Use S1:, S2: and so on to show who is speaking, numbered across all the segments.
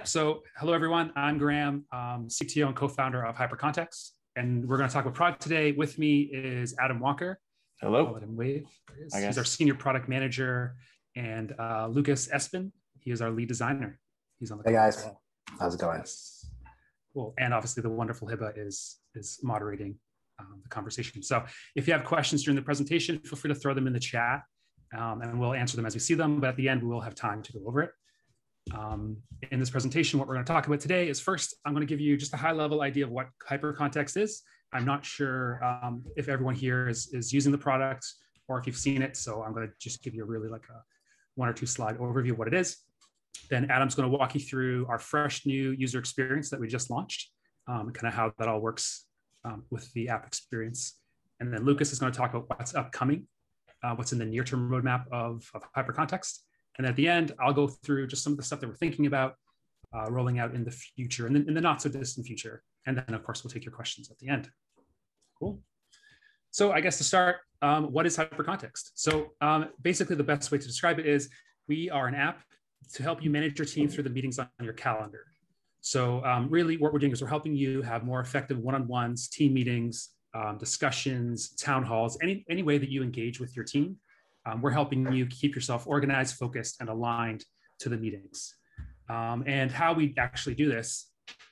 S1: So hello, everyone. I'm Graham, CTO and co-founder of Hypercontext. And we're going to talk about product today. With me is Adam Walker.
S2: Hello.
S1: I'll let him wave. He's our senior product manager. And Lucas Espin. He is our lead designer. He's on the
S3: call. Hey, guys. How's it going?
S1: Yes. Cool. And obviously the wonderful Hiba is moderating the conversation. So if you have questions during the presentation, feel free to throw them in the chat and we'll answer them as we see them. But at the end, we will have time to go over it. In this presentation, what we're going to talk about today is first, I'm going to give you just a high level idea of what Hypercontext is. I'm not sure if everyone here is using the product or if you've seen it. So I'm going to just give you a really like a 1 or 2 slide overview of what it is. Then Adam's going to walk you through our fresh new user experience that we just launched, kind of how that all works with the app experience. And then Lucas is going to talk about what's upcoming, what's in the near-term roadmap of Hypercontext. And at the end, I'll go through just some of the stuff that we're thinking about rolling out in the future and in the not so distant future. And then, of course, we'll take your questions at the end. Cool. So I guess to start, what is Hypercontext? So basically, the best way to describe it is we are an app to help you manage your team through the meetings on your calendar. So really what we're doing is we're helping you have more effective one-on-ones, team meetings, discussions, town halls, any way that you engage with your team. We're helping you keep yourself organized, focused, and aligned to the meetings. And how we actually do this,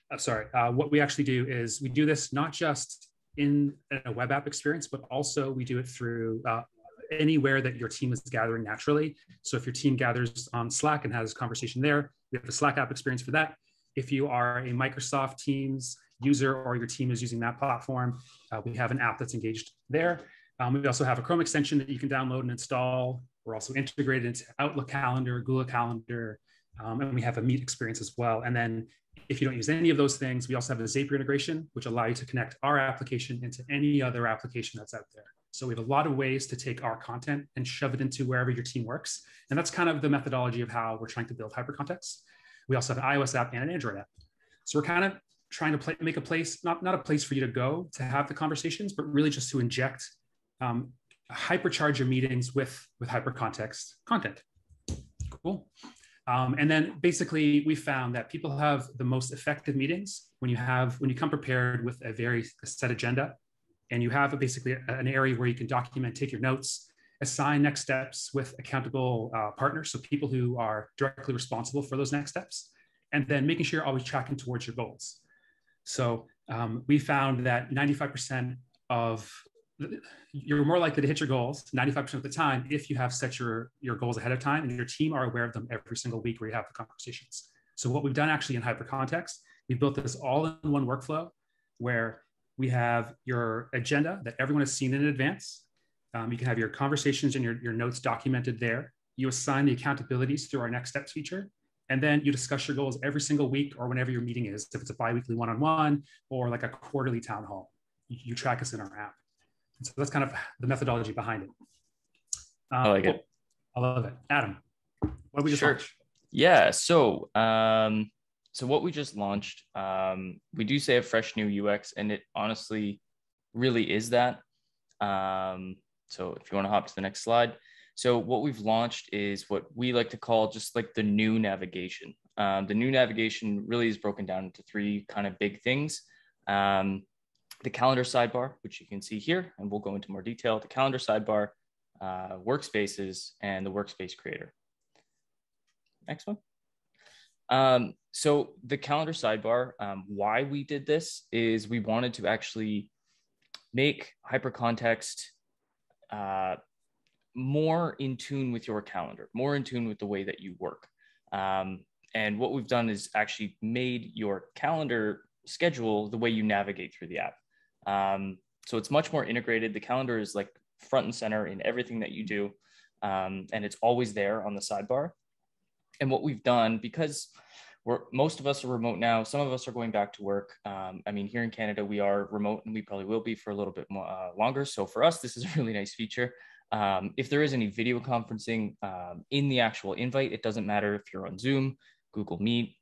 S1: what we actually do is we do this not just in a web app experience, but also we do it through anywhere that your team is gathering naturally. So if your team gathers on Slack and has a conversation there, we have the Slack app experience for that. If you are a Microsoft Teams user or your team is using that platform, we have an app that's engaged there. We also have a Chrome extension that you can download and install. We're also integrated into Outlook Calendar, Google Calendar, and we have a Meet experience as well. And then if you don't use any of those things, we also have a Zapier integration, which allow you to connect our application into any other application that's out there. So we have a lot of ways to take our content and shove it into wherever your team works. And that's kind of the methodology of how we're trying to build Hypercontext. We also have an iOS app and an Android app. So we're kind of trying to make a place, not a place for you to go to have the conversations, but really just to inject hypercharge your meetings with Hypercontext content. Cool. And then basically we found that people have the most effective meetings when you come prepared with a set agenda, and you have basically an area where you can document, take your notes, assign next steps with accountable partners, so people who are directly responsible for those next steps, and then making sure you're always tracking towards your goals. So we found that 95% you're more likely to hit your goals 95% of the time if you have set your goals ahead of time and your team are aware of them every single week where you have the conversations. So what we've done actually in Hypercontext, we've built this all in one workflow where we have your agenda that everyone has seen in advance. You can have your conversations and your notes documented there. You assign the accountabilities through our next steps feature. And then you discuss your goals every single week or whenever your meeting is, if it's a bi-weekly one-on-one or like a quarterly town hall. You track us in our app. So that's kind of the methodology behind it.
S2: I like it.
S1: I love it. Adam, what did we just launch?
S2: Yeah. So what we just launched, we do say a fresh new UX, and it honestly really is that. So if you want to hop to the next slide. So what we've launched is what we like to call just like the new navigation. The new navigation really is broken down into 3 kind of big things. The calendar sidebar, which you can see here, and we'll go into more detail, the calendar sidebar, workspaces, and the workspace creator. Next one. So the calendar sidebar, why we did this is we wanted to actually make Hypercontext more in tune with your calendar, more in tune with the way that you work. And what we've done is actually made your calendar schedule the way you navigate through the app. So it's much more integrated. The calendar is like front and center in everything that you do. And it's always there on the sidebar. And what we've done, because most of us are remote now, some of us are going back to work. I mean, here in Canada, we are remote and we probably will be for a little bit more, longer. So for us, this is a really nice feature. If there is any video conferencing in the actual invite, it doesn't matter if you're on Zoom, Google Meet,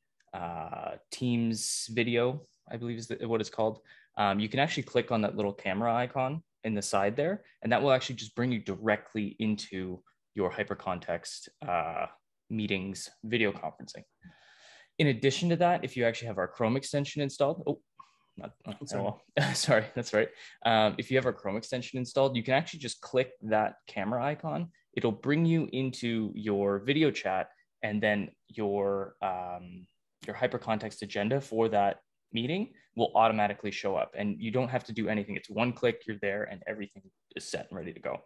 S2: Teams video, I believe is what it's called. You can actually click on that little camera icon in the side there, and that will actually just bring you directly into your Hypercontext meetings video conferencing. In addition to that, if you actually have our Chrome extension installed, sorry, that's right. If you have our Chrome extension installed, you can actually just click that camera icon. It'll bring you into your video chat, and then your hypercontext agenda for that meeting will automatically show up, and you don't have to do anything. It's one click, you're there, and everything is set and ready to go.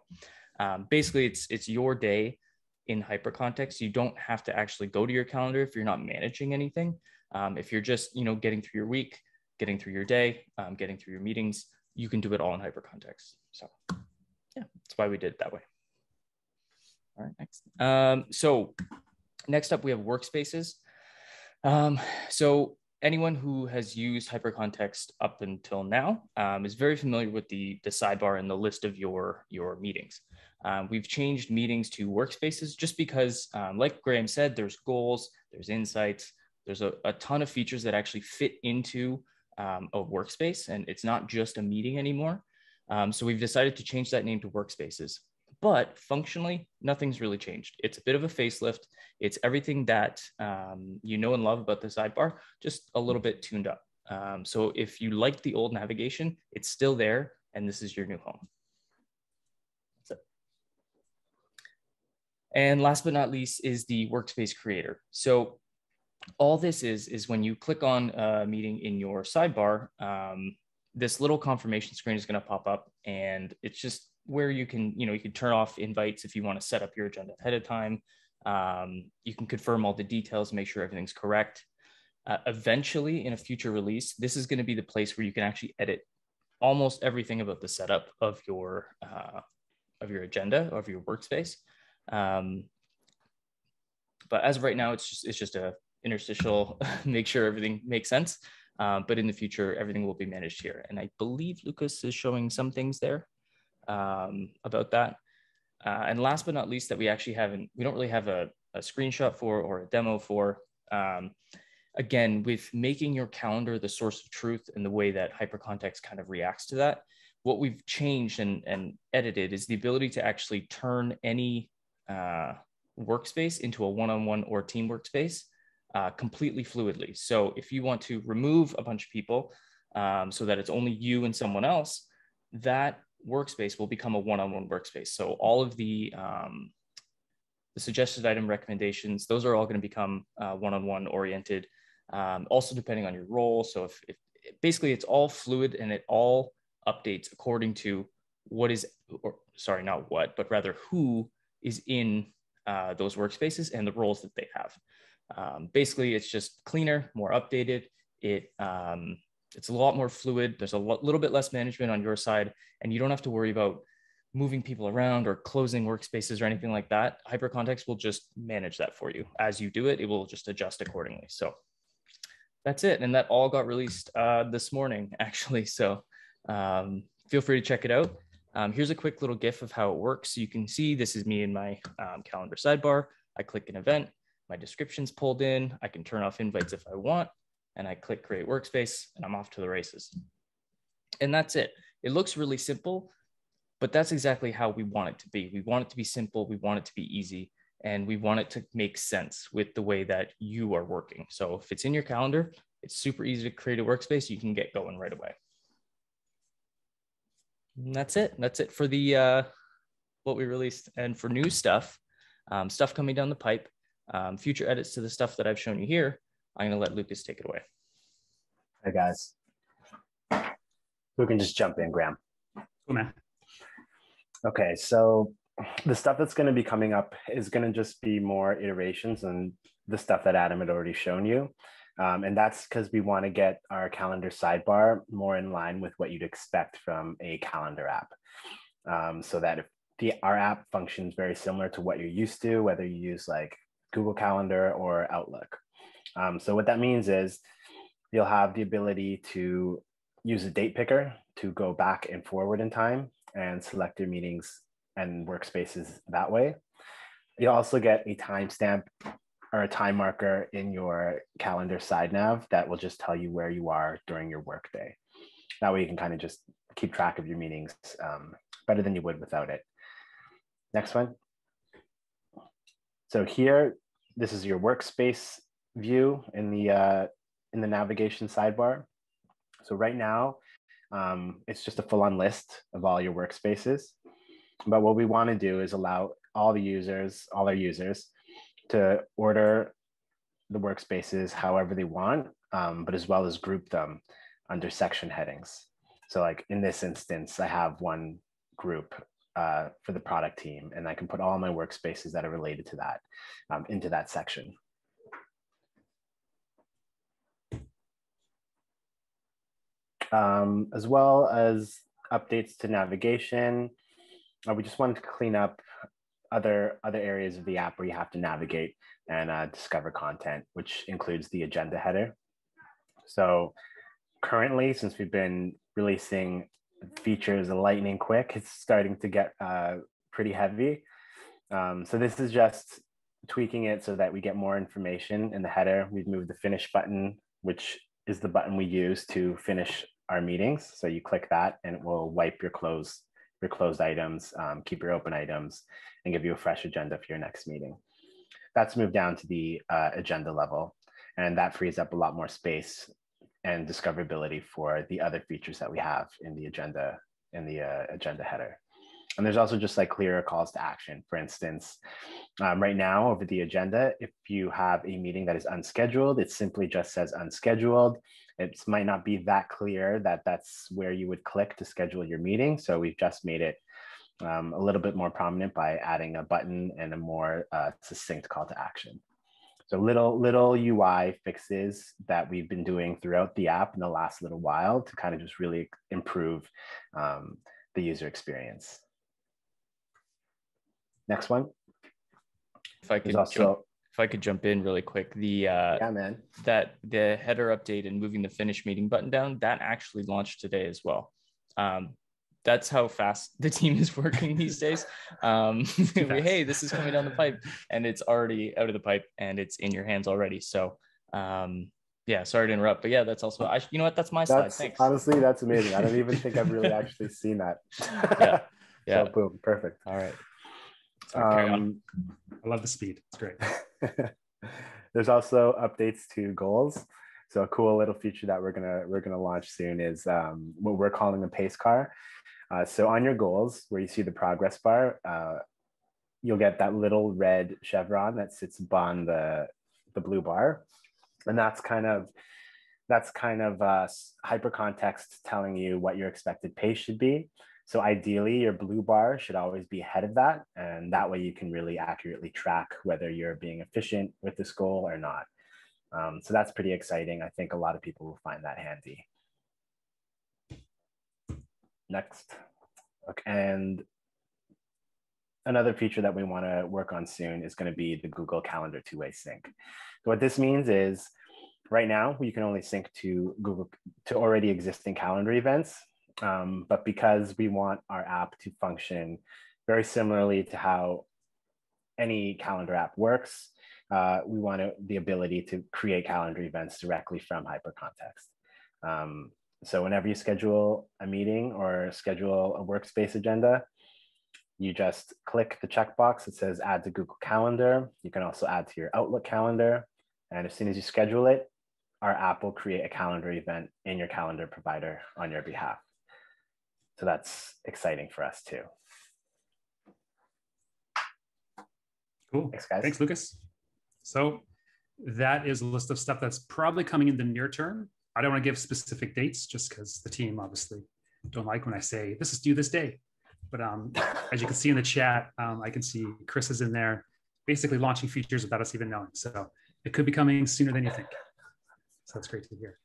S2: Basically, it's your day in Hypercontext. You don't have to actually go to your calendar if you're not managing anything. If you're just getting through your week, getting through your day, getting through your meetings, you can do it all in Hypercontext. So yeah, that's why we did it that way. All right, next. So next up, we have workspaces. So anyone who has used Hypercontext up until now is very familiar with the sidebar and the list of your meetings. We've changed meetings to workspaces just because, like Graham said, there's goals, there's insights, there's a ton of features that actually fit into a workspace, and it's not just a meeting anymore. So we've decided to change that name to workspaces. But functionally, nothing's really changed. It's a bit of a facelift. It's everything that you know and love about the sidebar, just a little bit tuned up. So if you liked the old navigation, it's still there, and this is your new home. So. And last but not least is the workspace creator. So all this is when you click on a meeting in your sidebar, this little confirmation screen is going to pop up, and it's just where you can, you can turn off invites if you want to set up your agenda ahead of time. You can confirm all the details, make sure everything's correct. Eventually, in a future release, this is going to be the place where you can actually edit almost everything about the setup of your agenda, of your workspace. But as of right now, it's just a interstitial, make sure everything makes sense. But in the future, everything will be managed here. And I believe Lucas is showing some things there about that. And last but not least, that we don't really have a screenshot for or a demo for. Again, with making your calendar the source of truth and the way that Hypercontext kind of reacts to that, what we've changed and edited is the ability to actually turn any workspace into a one-on-one or team workspace completely fluidly. So if you want to remove a bunch of people so that it's only you and someone else, that workspace will become a one-on-one workspace. So all of the suggested item recommendations, those are all going to become one-on-one oriented. Also depending on your role. So if basically it's all fluid and it all updates according to what is, or sorry, not what, but rather who is in those workspaces and the roles that they have. Basically, it's just cleaner, more updated. It's a lot more fluid. There's a little bit less management on your side, and you don't have to worry about moving people around or closing workspaces or anything like that. Hypercontext will just manage that for you. As you do it, it will just adjust accordingly. So that's it. And that all got released this morning, actually. So feel free to check it out. Here's a quick little GIF of how it works. So you can see this is me in my calendar sidebar. I click an event, my description's pulled in. I can turn off invites if I want, and I click create workspace, and I'm off to the races. And that's it. It looks really simple, but that's exactly how we want it to be. We want it to be simple. We want it to be easy, and we want it to make sense with the way that you are working. So if it's in your calendar, it's super easy to create a workspace. You can get going right away. And that's it. That's it for the what we released. And for new stuff, stuff coming down the pipe, future edits to the stuff that I've shown you here, I'm going to let Lucas take it away.
S3: Hey, guys. Who can just jump in, Graham?
S1: Cool, man.
S3: Okay, so the stuff that's going to be coming up is going to just be more iterations on the stuff that Adam had already shown you. And that's because we want to get our calendar sidebar more in line with what you'd expect from a calendar app. So that if our app functions very similar to what you're used to, whether you use like Google Calendar or Outlook. So what that means is you'll have the ability to use a date picker to go back and forward in time and select your meetings and workspaces that way. You'll also get a timestamp or a time marker in your calendar side nav that will just tell you where you are during your workday. That way you can kind of just keep track of your meetings better than you would without it. Next one. So here, this is your workspace view in the navigation sidebar. So right now, it's just a full-on list of all your workspaces. But what we want to do is allow all our users, to order the workspaces however they want, but as well as group them under section headings. So like in this instance, I have one group for the product team, and I can put all my workspaces that are related to that into that section. As well as updates to navigation, we just wanted to clean up other areas of the app where you have to navigate and discover content, which includes the agenda header. So currently, since we've been releasing features lightning quick, it's starting to get pretty heavy. So this is just tweaking it so that we get more information in the header. We've moved the finish button, which is the button we use to finish our meetings. So you click that and it will wipe your closed items, keep your open items, and give you a fresh agenda for your next meeting. That's moved down to the agenda level, and that frees up a lot more space and discoverability for the other features that we have in the agenda header. And there's also just like clearer calls to action. For instance, right now over the agenda, if you have a meeting that is unscheduled, it simply just says unscheduled. It might not be that clear that that's where you would click to schedule your meeting. So we've just made it a little bit more prominent by adding a button and a more succinct call to action. So little UI fixes that we've been doing throughout the app in the last little while to kind of just really improve the user experience. Next one.
S2: If I could jump in really quick, the header update and moving the finish meeting button down, that actually launched today as well. That's how fast the team is working these days. Hey, this is coming down the pipe, and it's already out of the pipe and it's in your hands already. So yeah, sorry to interrupt, but yeah, that's also, you know what, that's my slide. Thanks.
S3: Honestly, that's amazing. I don't even think I've really actually seen that.
S2: Yeah.
S3: So boom, perfect.
S2: All right.
S1: Sorry, I love the speed. It's great.
S3: There's also updates to goals. So a cool little feature that we're gonna launch soon is what we're calling the pace car. So on your goals, where you see the progress bar, you'll get that little red chevron that sits upon the blue bar, and that's kind of hypercontext telling you what your expected pace should be. So ideally, your blue bar should always be ahead of that, and that way you can really accurately track whether you're being efficient with this goal or not. So that's pretty exciting. I think a lot of people will find that handy. Next. Okay, and another feature that we want to work on soon is going to be the Google Calendar two-way sync. So what this means is right now you can only sync to already existing calendar events. But because we want our app to function very similarly to how any calendar app works, we want the ability to create calendar events directly from Hypercontext. So whenever you schedule a meeting or schedule a workspace agenda, you just click the checkbox that says add to Google Calendar. You can also add to your Outlook calendar. And as soon as you schedule it, our app will create a calendar event in your calendar provider on your behalf. So that's exciting for us too.
S1: Cool.
S3: Thanks, guys.
S1: Thanks, Lucas. So that is a list of stuff that's probably coming in the near term. I don't want to give specific dates just because the team obviously don't like when I say this is due this day. But as you can see in the chat, I can see Chris is in there basically launching features without us even knowing. So it could be coming sooner than you think. So that's great to hear.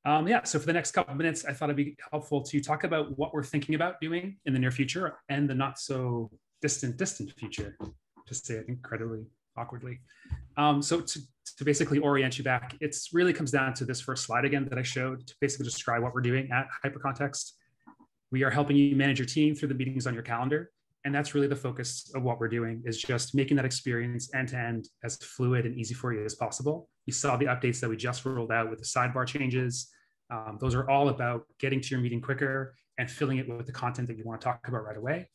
S1: Yeah, so for the next couple of minutes, I thought it'd be helpful to talk about what we're thinking about doing in the near future and the not so distant future, to say it incredibly awkwardly. So to basically orient you back, it really comes down to this first slide again that I showed to basically describe what we're doing at Hypercontext. We are helping you manage your team through the meetings on your calendar. And that's really the focus of what we're doing, is just making that experience end-to-end as fluid and easy for you as possible. You saw the updates that we just rolled out with the sidebar changes. Those are all about getting to your meeting quicker and filling it with the content that you want to talk about right away.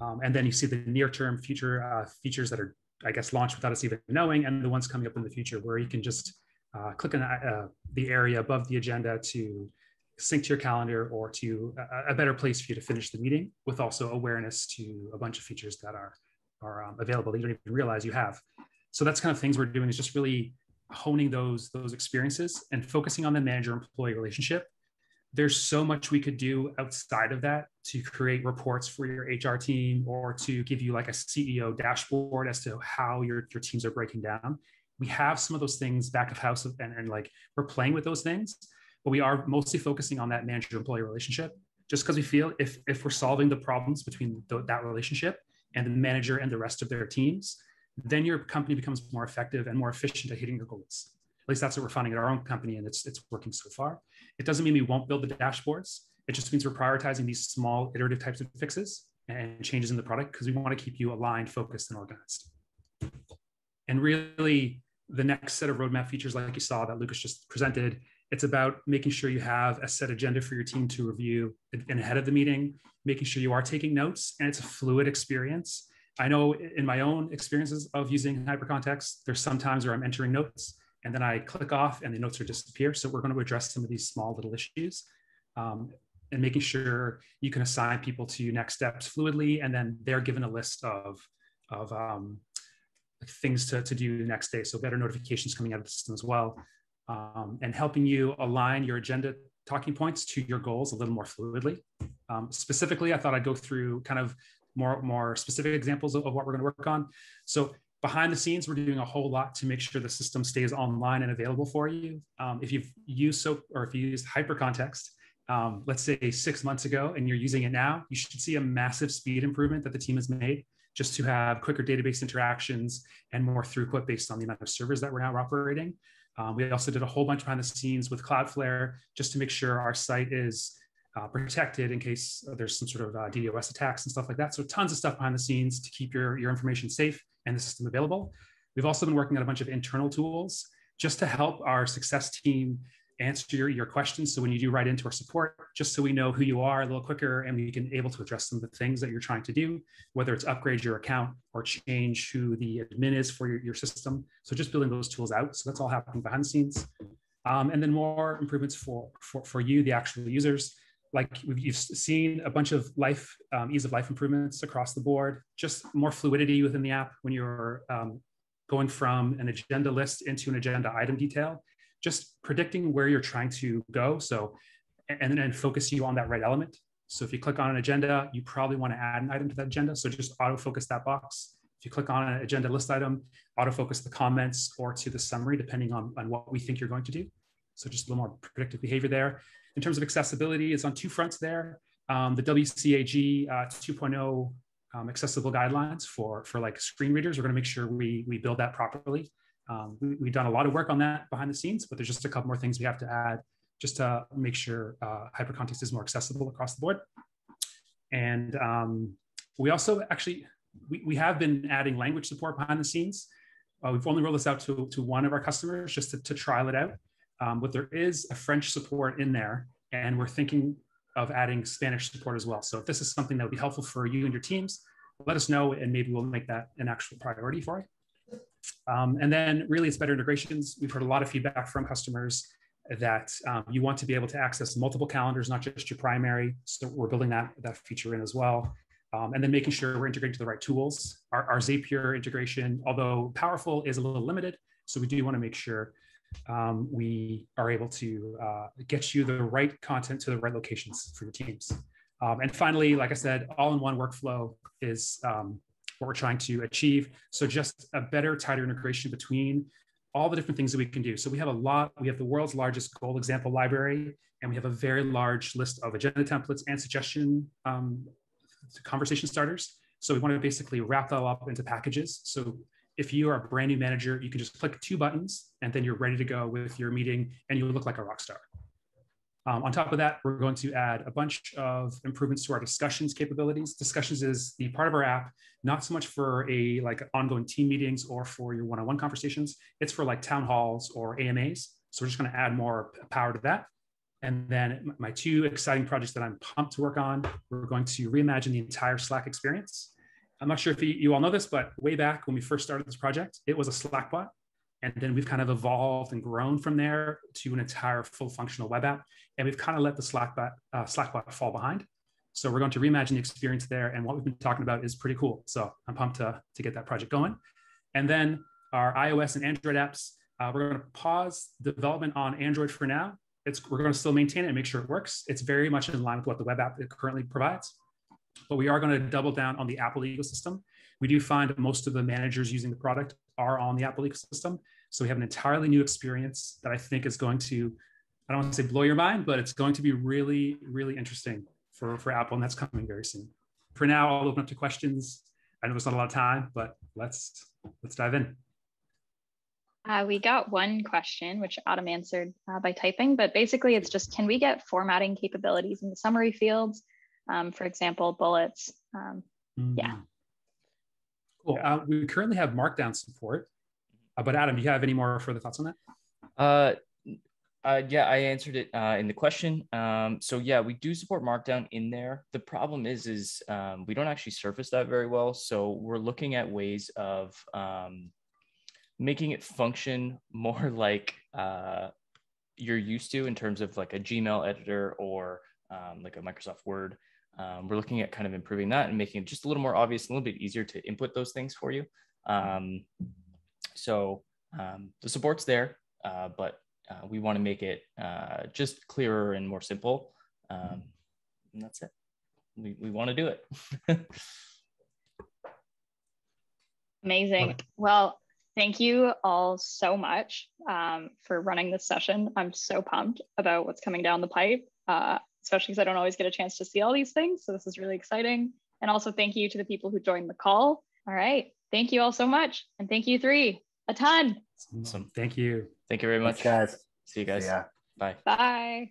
S1: And then you see the near-term future features that are I guess, launched without us even knowing, and the ones coming up in the future where you can just click on the area above the agenda to sync to your calendar or to a better place for you to finish the meeting, with also awareness to a bunch of features that are available that you don't even realize you have. So that's kind of things we're doing, is just really honing those experiences and focusing on the manager-employee relationship. There's so much we could do outside of that to create reports for your HR team, or to give you like a CEO dashboard as to how your teams are breaking down. We have some of those things back of house, and like we're playing with those things, but we are mostly focusing on that manager-employee relationship, just because we feel if we're solving the problems between that relationship and the manager and the rest of their teams, then your company becomes more effective and more efficient at hitting your goals. At least that's what we're finding at our own company, and it's working so far. It doesn't mean we won't build the dashboards. It just means we're prioritizing these small iterative types of fixes and changes in the product, because we want to keep you aligned, focused, and organized. And really, the next set of roadmap features, like you saw that Lucas just presented, it's about making sure you have a set agenda for your team to review and ahead of the meeting, making sure you are taking notes, and it's a fluid experience. I know in my own experiences of using Hypercontext, there's some times where I'm entering notes and then I click off and the notes are disappear. So we're going to address some of these small little issues, and making sure you can assign people to next steps fluidly, and then they're given a list of things to do the next day. So better notifications coming out of the system as well, and helping you align your agenda talking points to your goals a little more fluidly. Specifically, I thought I'd go through kind of more specific examples of what we're going to work on. So behind the scenes, we're doing a whole lot to make sure the system stays online and available for you. If you've used if you used Hypercontext, let's say 6 months ago, and you're using it now, you should see a massive speed improvement that the team has made, just to have quicker database interactions and more throughput based on the amount of servers that we're now operating. We also did a whole bunch behind the scenes with Cloudflare, just to make sure our site is protected in case there's some sort of DDoS attacks and stuff like that. So tons of stuff behind the scenes to keep your information safe and the system available. We've also been working on a bunch of internal tools just to help our success team answer your questions. So when you do write into our support, just so we know who you are a little quicker, and we can able to address some of the things that you're trying to do, whether it's upgrade your account or change who the admin is for your system. So just building those tools out. So that's all happening behind the scenes. And then more improvements for you, the actual users. Like you've seen a bunch of ease of life improvements across the board, just more fluidity within the app when you're going from an agenda list into an agenda item detail, just predicting where you're trying to go. So, and then focus you on that right element. So if you click on an agenda, you probably want to add an item to that agenda. So just autofocus that box. If you click on an agenda list item, autofocus the comments or to the summary, depending on what we think you're going to do. So just a little more predictive behavior there. In terms of accessibility, it's on two fronts there. The WCAG 2.0 accessible guidelines for like screen readers. We're going to make sure we build that properly. We've done a lot of work on that behind the scenes, but there's just a couple more things we have to add just to make sure Hypercontext is more accessible across the board. And we also actually, we have been adding language support behind the scenes. We've only rolled this out to one of our customers just to trial it out. But there is a French support in there, and we're thinking of adding Spanish support as well. So if this is something that would be helpful for you and your teams, let us know, and maybe we'll make that an actual priority for you. And then really it's better integrations. We've heard a lot of feedback from customers that you want to be able to access multiple calendars, not just your primary. So we're building that feature in as well. And then making sure we're integrating to the right tools. Our Zapier integration, although powerful, is a little limited. So we do want to make sure we are able to get you the right content to the right locations for your teams. And finally, like I said, all-in-one workflow is what we're trying to achieve. So just a better, tighter integration between all the different things that we can do. So we have the world's largest goal example library, and we have a very large list of agenda templates and suggestion conversation starters. So we want to basically wrap that all up into packages. So if you are a brand new manager, you can just click 2 buttons and then you're ready to go with your meeting, and you look like a rock star. On top of that, we're going to add a bunch of improvements to our discussions capabilities. Discussions is the part of our app, not so much for ongoing team meetings or for your one-on-one conversations. It's for like town halls or AMAs. So we're just going to add more power to that. And then my 2 exciting projects that I'm pumped to work on, we're going to reimagine the entire Slack experience. I'm not sure if you all know this, but way back when we first started this project, it was a Slack bot. And then we've kind of evolved and grown from there to an entire full functional web app. And we've kind of let the Slack bot fall behind. So we're going to reimagine the experience there. And what we've been talking about is pretty cool. So I'm pumped to get that project going. And then our iOS and Android apps, we're going to pause development on Android for now. We're going to still maintain it and make sure it works. It's very much in line with what the web app currently provides. But we are going to double down on the Apple ecosystem. We do find that most of the managers using the product are on the Apple ecosystem. So we have an entirely new experience that I think is going to, I don't want to say blow your mind, but it's going to be really, really interesting for Apple, and that's coming very soon. For now, I'll open up to questions. I know there's not a lot of time, but let's dive in.
S4: We got one question, which Adam answered by typing, but basically it's just, can we get formatting capabilities in the summary fields? For example, bullets. Yeah.
S1: Cool. We currently have Markdown support, but Adam, do you have any more further thoughts on
S2: that? Yeah, I answered it in the question. So yeah, we do support Markdown in there. The problem is we don't actually surface that very well. So we're looking at ways of making it function more like you're used to in terms of like a Gmail editor or like a Microsoft Word. We're looking at kind of improving that and making it just a little more obvious, a little bit easier to input those things for you. So the support's there, but we want to make it just clearer and more simple. And that's it. We want to do it.
S4: Amazing. Well, thank you all so much for running this session. I'm so pumped about what's coming down the pipe, especially because I don't always get a chance to see all these things. So this is really exciting. And also thank you to the people who joined the call. All right. Thank you all so much. And thank you three a ton.
S1: Awesome. Thank you.
S2: Thank you very much.
S3: Thanks, guys.
S2: See you guys.
S3: See ya.
S2: Bye.
S4: Bye.